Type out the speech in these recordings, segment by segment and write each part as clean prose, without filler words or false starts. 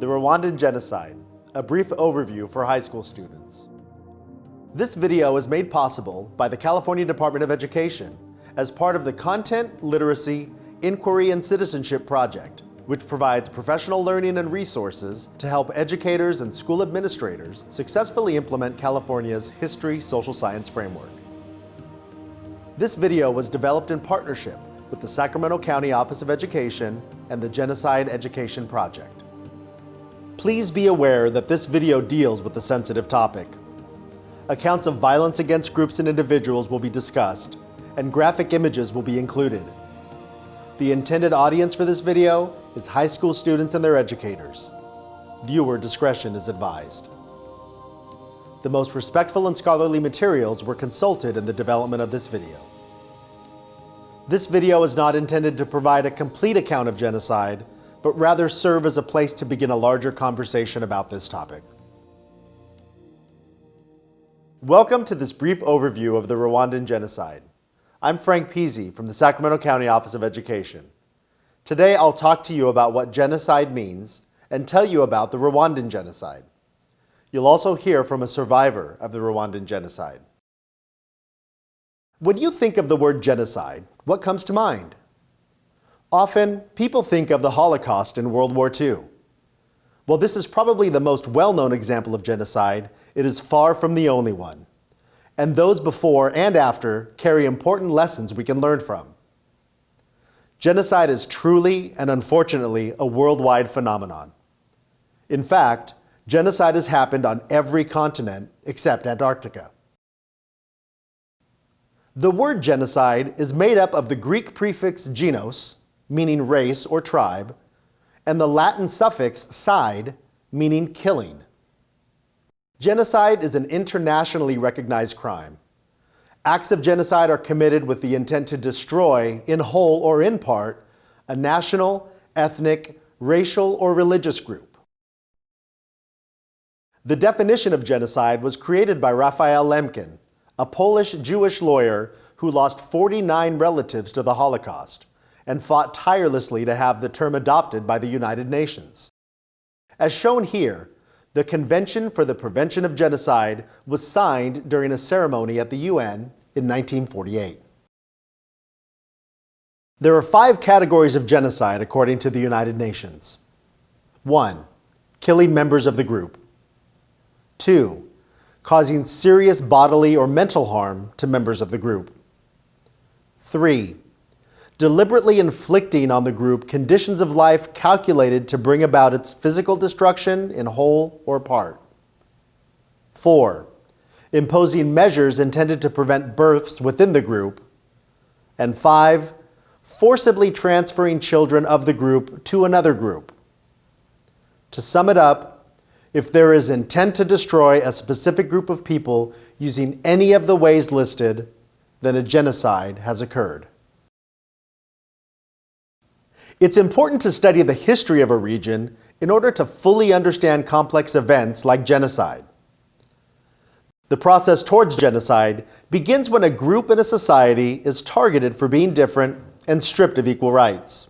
The Rwandan Genocide, a brief overview for high school students. This video is made possible by the California Department of Education as part of the Content, Literacy, Inquiry, and Citizenship Project, which provides professional learning and resources to help educators and school administrators successfully implement California's History Social Science Framework. This video was developed in partnership with the Sacramento County Office of Education and the Genocide Education Project. Please be aware that this video deals with a sensitive topic. Accounts of violence against groups and individuals will be discussed, and graphic images will be included. The intended audience for this video is high school students and their educators. Viewer discretion is advised. The most respectful and scholarly materials were consulted in the development of this video. This video is not intended to provide a complete account of genocide, but rather serve as a place to begin a larger conversation about this topic. Welcome to this brief overview of the Rwandan Genocide. I'm Frank Peasy from the Sacramento County Office of Education. Today I'll talk to you about what genocide means and tell you about the Rwandan Genocide. You'll also hear from a survivor of the Rwandan Genocide. When you think of the word genocide, what comes to mind? Often, people think of the Holocaust in World War II. While this is probably the most well-known example of genocide, it is far from the only one. And those before and after carry important lessons we can learn from. Genocide is truly and unfortunately a worldwide phenomenon. In fact, genocide has happened on every continent except Antarctica. The word genocide is made up of the Greek prefix genos, meaning race or tribe, and the Latin suffix cide, meaning killing. Genocide is an internationally recognized crime. Acts of genocide are committed with the intent to destroy, in whole or in part, a national, ethnic, racial, or religious group. The definition of genocide was created by Raphael Lemkin, a Polish Jewish lawyer who lost 49 relatives to the Holocaust and fought tirelessly to have the term adopted by the United Nations. As shown here, the Convention for the Prevention of Genocide was signed during a ceremony at the UN in 1948. There are 5 categories of genocide according to the United Nations. 1. Killing members of the group. 2. Causing serious bodily or mental harm to members of the group. 3. Deliberately inflicting on the group conditions of life calculated to bring about its physical destruction in whole or part. 4. Imposing measures intended to prevent births within the group. And 5. Forcibly transferring children of the group to another group. To sum it up, if there is intent to destroy a specific group of people using any of the ways listed, then a genocide has occurred. It's important to study the history of a region in order to fully understand complex events like genocide. The process towards genocide begins when a group in a society is targeted for being different and stripped of equal rights.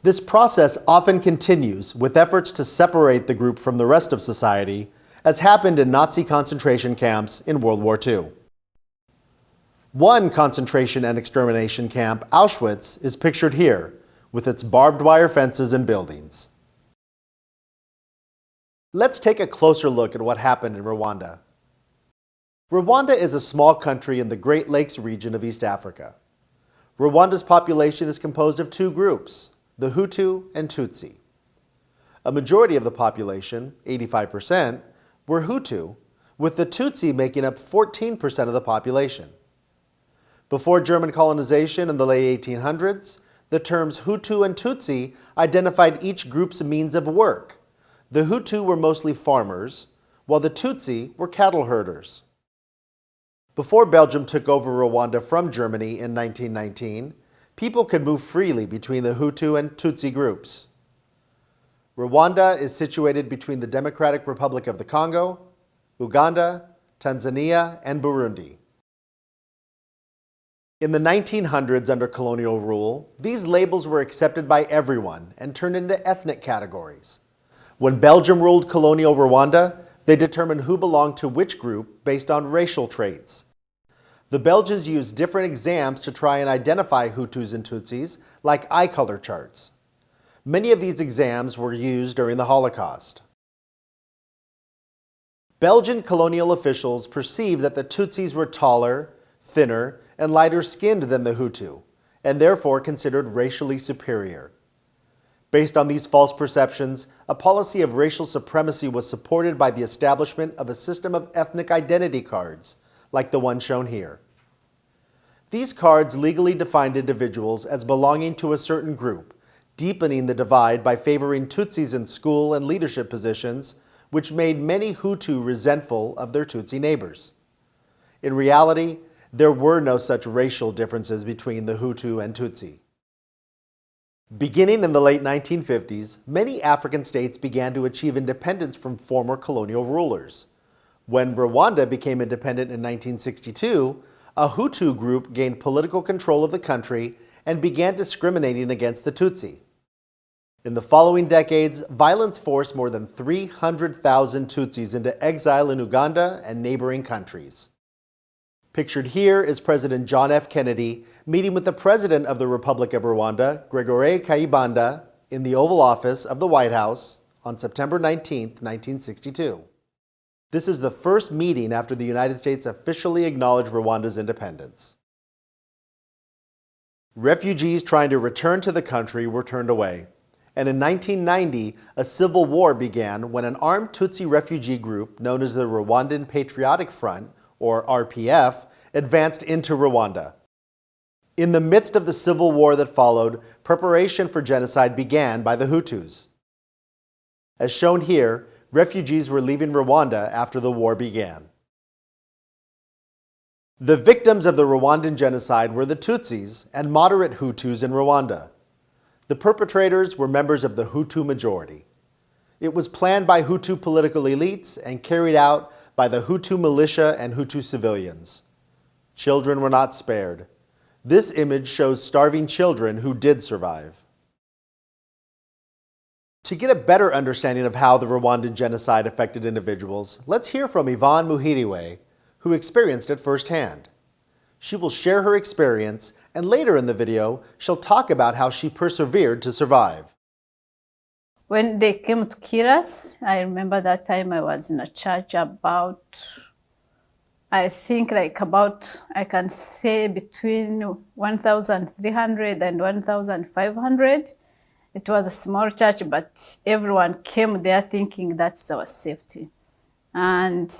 This process often continues with efforts to separate the group from the rest of society, as happened in Nazi concentration camps in World War II. One concentration and extermination camp, Auschwitz, is pictured here, with its barbed wire fences and buildings. Let's take a closer look at what happened in Rwanda. Rwanda is a small country in the Great Lakes region of East Africa. Rwanda's population is composed of 2 groups, the Hutu and Tutsi. A majority of the population, 85%, were Hutu, with the Tutsi making up 14% of the population. Before German colonization in the late 1800s, the terms Hutu and Tutsi identified each group's means of work. The Hutu were mostly farmers, while the Tutsi were cattle herders. Before Belgium took over Rwanda from Germany in 1919, people could move freely between the Hutu and Tutsi groups. Rwanda is situated between the Democratic Republic of the Congo, Uganda, Tanzania, and Burundi. In the 1900s, under colonial rule, these labels were accepted by everyone and turned into ethnic categories. When Belgium ruled colonial Rwanda, they determined who belonged to which group based on racial traits. The Belgians used different exams to try and identify Hutus and Tutsis, like eye color charts. Many of these exams were used during the Holocaust. Belgian colonial officials perceived that the Tutsis were taller, thinner, and lighter skinned than the Hutu, and therefore considered racially superior. Based on these false perceptions, a policy of racial supremacy was supported by the establishment of a system of ethnic identity cards, like the one shown here. These cards legally defined individuals as belonging to a certain group, deepening the divide by favoring Tutsis in school and leadership positions, which made many Hutu resentful of their Tutsi neighbors. In reality, there were no such racial differences between the Hutu and Tutsi. Beginning in the late 1950s, many African states began to achieve independence from former colonial rulers. When Rwanda became independent in 1962, a Hutu group gained political control of the country and began discriminating against the Tutsi. In the following decades, violence forced more than 300,000 Tutsis into exile in Uganda and neighboring countries. Pictured here is President John F. Kennedy meeting with the President of the Republic of Rwanda, Gregoire Kayibanda, in the Oval Office of the White House on September 19, 1962. This is the first meeting after the United States officially acknowledged Rwanda's independence. Refugees trying to return to the country were turned away. And in 1990, a civil war began when an armed Tutsi refugee group known as the Rwandan Patriotic Front, or RPF, advanced into Rwanda. In the midst of the civil war that followed, preparation for genocide began by the Hutus. As shown here, refugees were leaving Rwanda after the war began. The victims of the Rwandan genocide were the Tutsis and moderate Hutus in Rwanda. The perpetrators were members of the Hutu majority. It was planned by Hutu political elites and carried out by the Hutu militia and Hutu civilians. Children were not spared. This image shows starving children who did survive. To get a better understanding of how the Rwandan genocide affected individuals, let's hear from Yvonne Muhiriwe, who experienced it firsthand. She will share her experience, and later in the video, she'll talk about how she persevered to survive. When they came to kill us, I remember that time I was in a church about, I can say between 1,300 and 1,500. It was a small church, but everyone came there thinking that's our safety. And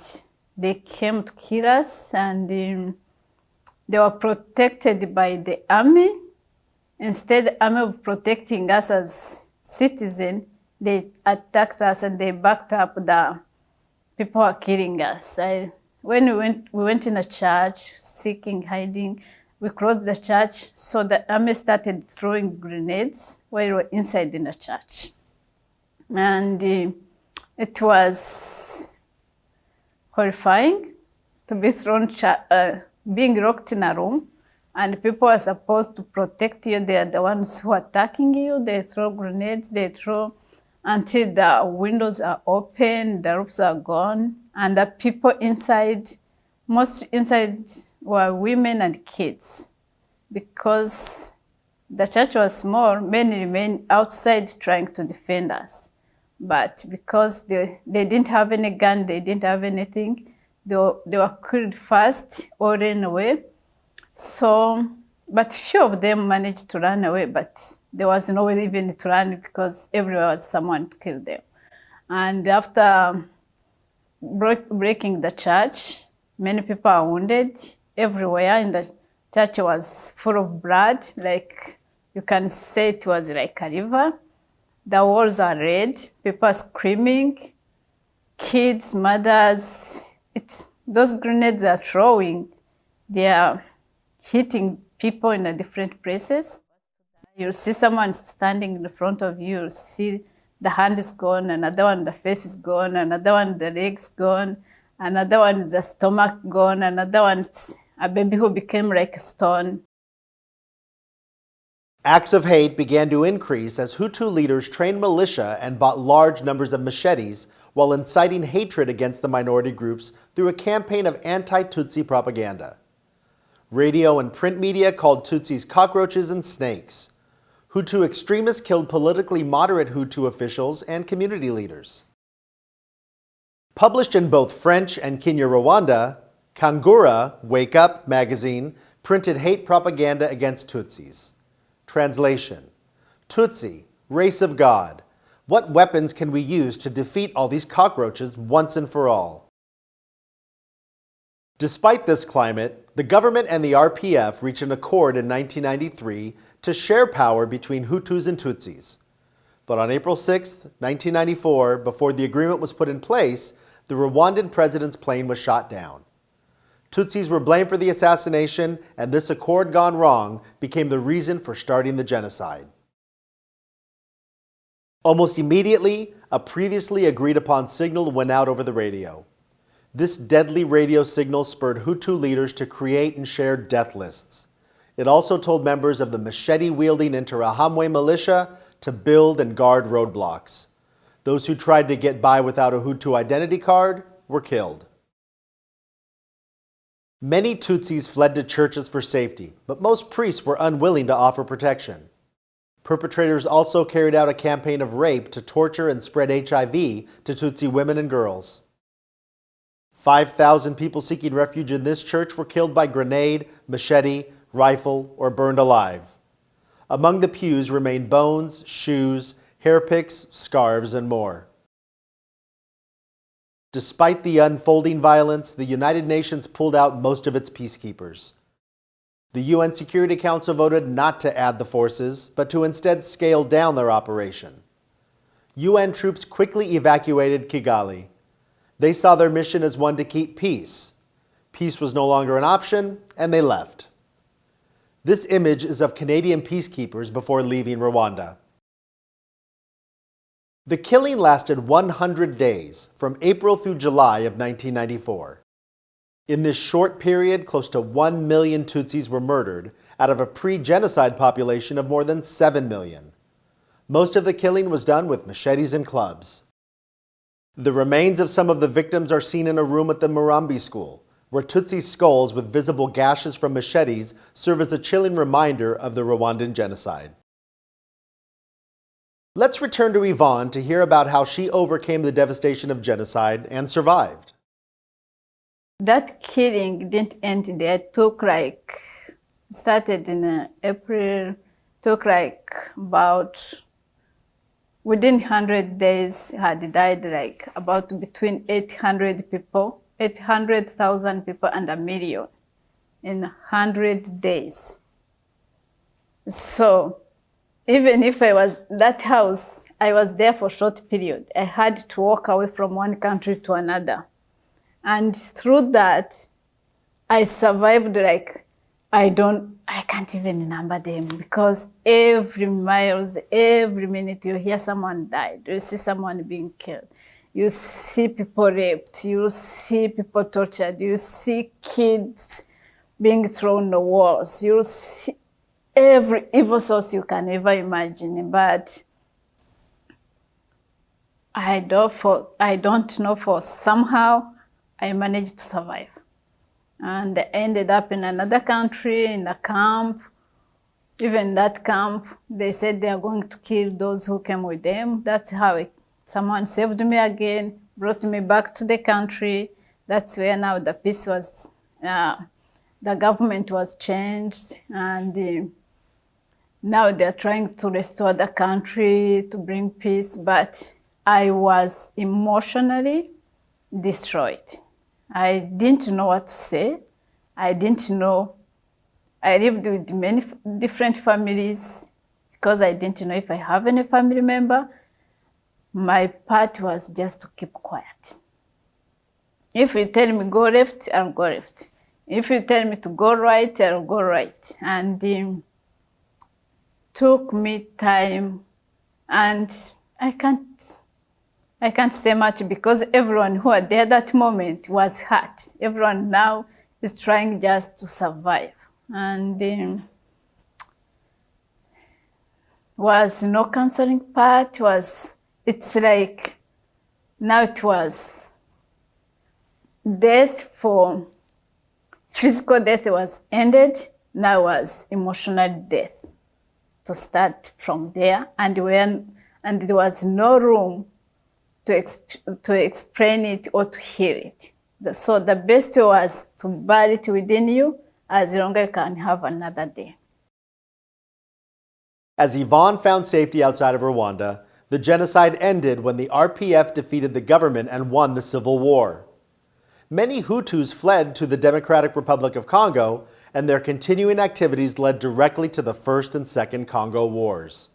they came to kill us, and they were protected by the army. Instead, the army of protecting us as citizens, they attacked us and they backed up the people who were killing us. When we went in a church, seeking, hiding, we closed the church, so the army started throwing grenades while we were inside in the church. And it was horrifying to be thrown, being locked in a room, and people are supposed to protect you. They are the ones who are attacking you. They throw grenades, they throw until the windows are open, the roofs are gone, and the people inside, most inside were women and kids. Because the church was small, many remained outside trying to defend us. But because they didn't have any gun, they didn't have anything, they were killed fast or ran away. So, but few of them managed to run away, but there was no way even to run because everywhere was someone to kill them. And after breaking the church, many people are wounded everywhere, and the church was full of blood. Like, you can say it was like a river. The walls are red, people are screaming, kids, mothers. Those grenades are throwing, they are hitting people in different places. You see someone standing in front of you, you see the hand is gone, another one the face is gone, another one the legs gone, another one the stomach gone, another one a baby who became like a stone. Acts of hate began to increase as Hutu leaders trained militia and bought large numbers of machetes while inciting hatred against the minority groups through a campaign of anti-Tutsi propaganda. Radio and print media called Tutsis cockroaches and snakes. Hutu extremists killed politically moderate Hutu officials and community leaders. Published in both French and Kinyarwanda, Kangura, Wake Up magazine, printed hate propaganda against Tutsis. Translation: Tutsi, race of God, what weapons can we use to defeat all these cockroaches once and for all? Despite this climate, the government and the RPF reached an accord in 1993 to share power between Hutus and Tutsis. But on April 6, 1994, before the agreement was put in place, the Rwandan president's plane was shot down. Tutsis were blamed for the assassination, and this accord gone wrong became the reason for starting the genocide. Almost immediately, a previously agreed upon signal went out over the radio. This deadly radio signal spurred Hutu leaders to create and share death lists. It also told members of the machete-wielding Interahamwe militia to build and guard roadblocks. Those who tried to get by without a Hutu identity card were killed. Many Tutsis fled to churches for safety, but most priests were unwilling to offer protection. Perpetrators also carried out a campaign of rape to torture and spread HIV to Tutsi women and girls. 5,000 people seeking refuge in this church were killed by grenade, machete, rifle, or burned alive. Among the pews remained bones, shoes, hair picks, scarves, and more. Despite the unfolding violence, the United Nations pulled out most of its peacekeepers. The UN Security Council voted not to add the forces, but to instead scale down their operation. UN troops quickly evacuated Kigali. They saw their mission as one to keep peace. Peace was no longer an option, and they left. This image is of Canadian peacekeepers before leaving Rwanda. The killing lasted 100 days, from April through July of 1994. In this short period, close to 1 million Tutsis were murdered out of a pre-genocide population of more than 7 million. Most of the killing was done with machetes and clubs. The remains of some of the victims are seen in a room at the Murambi school, where Tutsi skulls with visible gashes from machetes serve as a chilling reminder of the Rwandan genocide. Let's return to Yvonne to hear about how she overcame the devastation of genocide and survived. That killing didn't end there. It started in April, took about, within 100 days, had died about between 800 people, 800,000 people and 1 million in 100 days. So, even if I was that house, I was there for a short period. I had to walk away from one country to another. And through that, I survived I can't even number them, because every miles, every minute you hear someone died, you see someone being killed, you see people raped, you see people tortured, you see kids being thrown on the walls, you see every evil source you can ever imagine. But I don't know, for somehow I managed to survive. And I ended up in another country, in a camp. Even that camp, they said they are going to kill those who came with them. That's how someone saved me again, brought me back to the country. That's where now the peace was, the government was changed, and now they're trying to restore the country, to bring peace, but I was emotionally destroyed. I didn't know what to say. I didn't know. I lived with many different families because I didn't know if I have any family member. My part was just to keep quiet. If you tell me go left, I'll go left. If you tell me to go right, I'll go right. And took me time, and I can't say much because everyone who was there that moment was hurt. Everyone now is trying just to survive. And Was no counseling part. It's like now it was death for physical death was ended. Now was emotional death to start from there, and there was no room to explain it or to hear it. So the best was to bury it within you as long as you can have another day. As Yvonne found safety outside of Rwanda, the genocide ended when the RPF defeated the government and won the civil war. Many Hutus fled to the Democratic Republic of Congo, and their continuing activities led directly to the First and Second Congo Wars.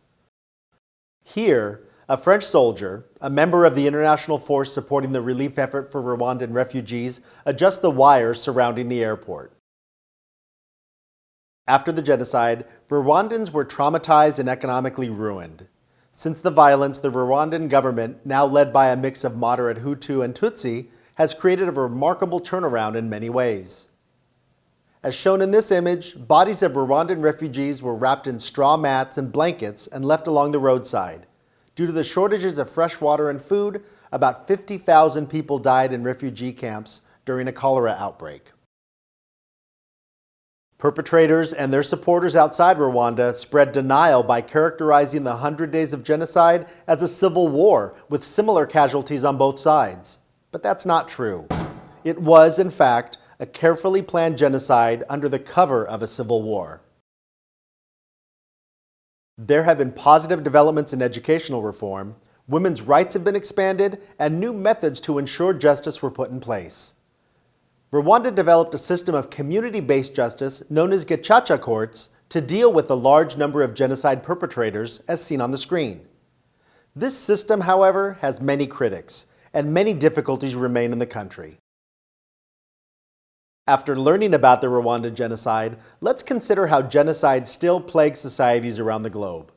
Here, a French soldier, a member of the international force supporting the relief effort for Rwandan refugees, adjusts the wires surrounding the airport. After the genocide, Rwandans were traumatized and economically ruined. Since the violence, the Rwandan government, now led by a mix of moderate Hutu and Tutsi, has created a remarkable turnaround in many ways. As shown in this image, bodies of Rwandan refugees were wrapped in straw mats and blankets and left along the roadside. Due to the shortages of fresh water and food, about 50,000 people died in refugee camps during a cholera outbreak. Perpetrators and their supporters outside Rwanda spread denial by characterizing the 100 Days of Genocide as a civil war with similar casualties on both sides. But that's not true. It was, in fact, a carefully planned genocide under the cover of a civil war. There have been positive developments in educational reform, women's rights have been expanded, and new methods to ensure justice were put in place. Rwanda developed a system of community-based justice known as gacaca courts to deal with the large number of genocide perpetrators as seen on the screen. This system, however, has many critics, and many difficulties remain in the country. After learning about the Rwandan genocide, let's consider how genocide still plagues societies around the globe.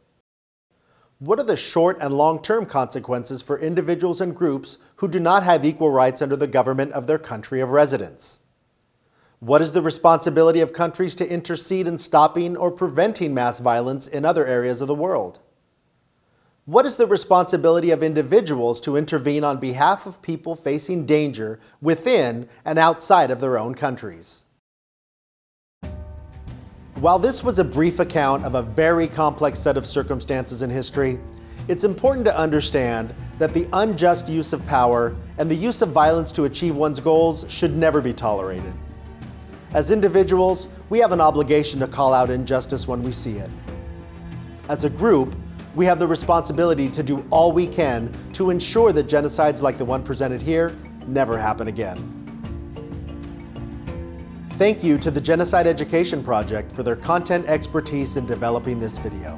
What are the short and long-term consequences for individuals and groups who do not have equal rights under the government of their country of residence? What is the responsibility of countries to intercede in stopping or preventing mass violence in other areas of the world? What is the responsibility of individuals to intervene on behalf of people facing danger within and outside of their own countries? While this was a brief account of a very complex set of circumstances in history, it's important to understand that the unjust use of power and the use of violence to achieve one's goals should never be tolerated. As individuals, we have an obligation to call out injustice when we see it. As a group, we have the responsibility to do all we can to ensure that genocides like the one presented here never happen again. Thank you to the Genocide Education Project for their content expertise in developing this video.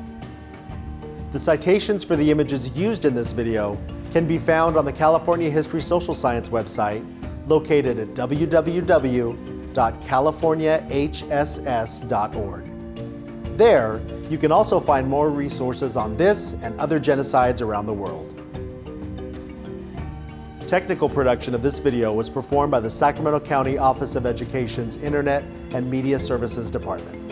The citations for the images used in this video can be found on the California History Social Science website located at www.californiahss.org. There, you can also find more resources on this and other genocides around the world. Technical production of this video was performed by the Sacramento County Office of Education's Internet and Media Services Department.